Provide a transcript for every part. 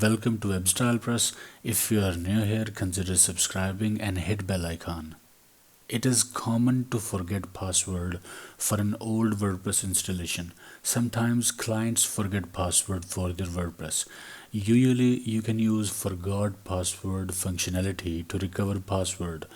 Welcome to WebStylePress. If you are new here, consider subscribing and hit bell icon. It is common to forget password for an old WordPress installation. Sometimes clients forget password for their WordPress. Usually you can use forgot password functionality to recover password.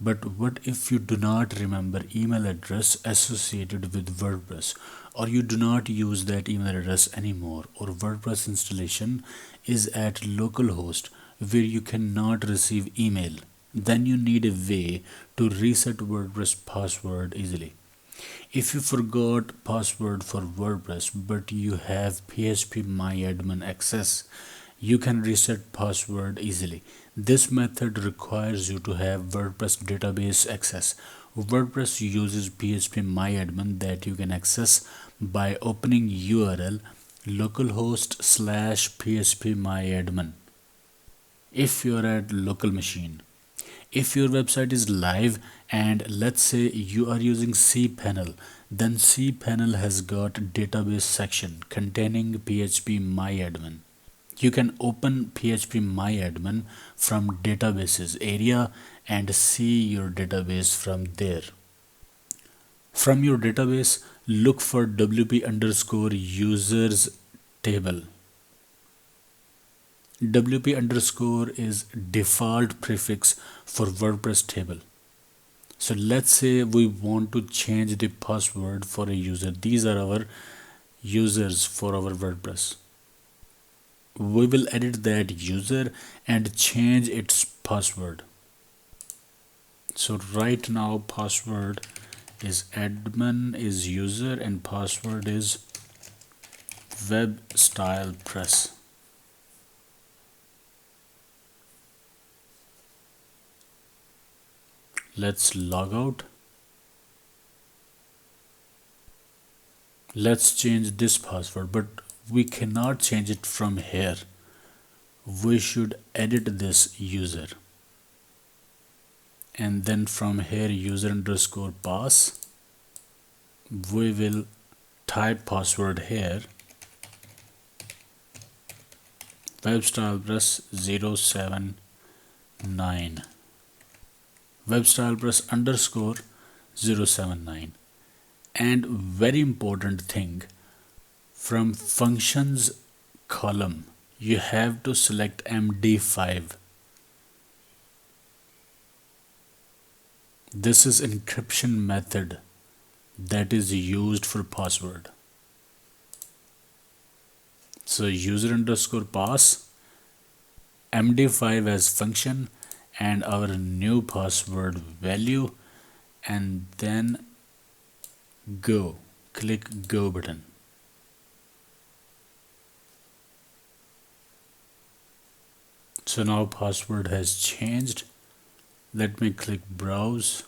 But what if you do not remember email address associated with WordPress, or you do not use that email address anymore, or WordPress installation is at localhost where you cannot receive email? Then you need a way to reset WordPress password easily. If you forgot password for WordPress but you have phpMyAdmin access, you can reset password easily. This method requires you to have WordPress database access. WordPress uses phpMyAdmin that you can access by opening URL localhost/phpMyAdmin if you are at local machine. If your website is live and let's say you are using cPanel, then cPanel has got database section containing phpMyAdmin. You can open phpMyAdmin from databases area and see your database from there. From your database, look for WP_users table. WP_ is default prefix for WordPress table. So let's say we want to change the password for a user. These are our users for our WordPress. We will edit that user and change its password. So right now password is admin is user and password is WebStylePress. Let's log out. Let's change this password, but we cannot change it from here. We should edit this user. And then from here user_pass. We will type password here. WebStylePress 079. WebStylePress_079. And very important thing, from functions column you have to select MD5. This is encryption method that is used for password. So user_pass, MD5 as function, and our new password value, and then go. Click go button. So now password has changed. Let me click browse,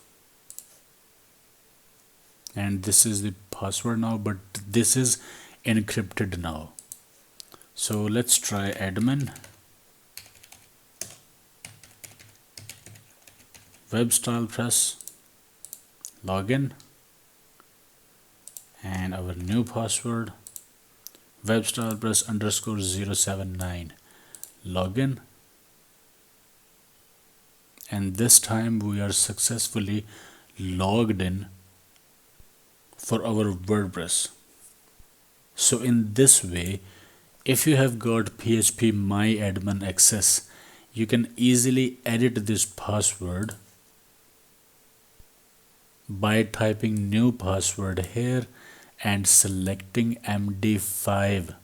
and this is the password now, but this is encrypted now. So let's try admin WebStylePress login, and our new password WebStylePress_079 login, and this time we are successfully logged in for our WordPress. So in this way, if you have got phpMyAdmin access, you can easily edit this password by typing new password here and selecting MD5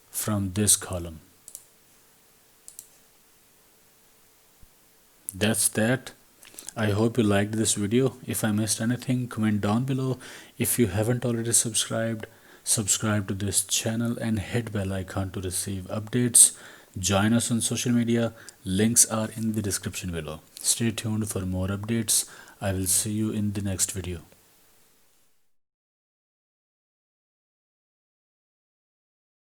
from this column. That's that. I hope you liked this video. If I missed anything, comment down below. If you haven't already subscribed, subscribe to this channel and hit bell icon to receive updates. Join us on social media. Links are in the description below. Stay tuned for more updates. I will see you in the next video.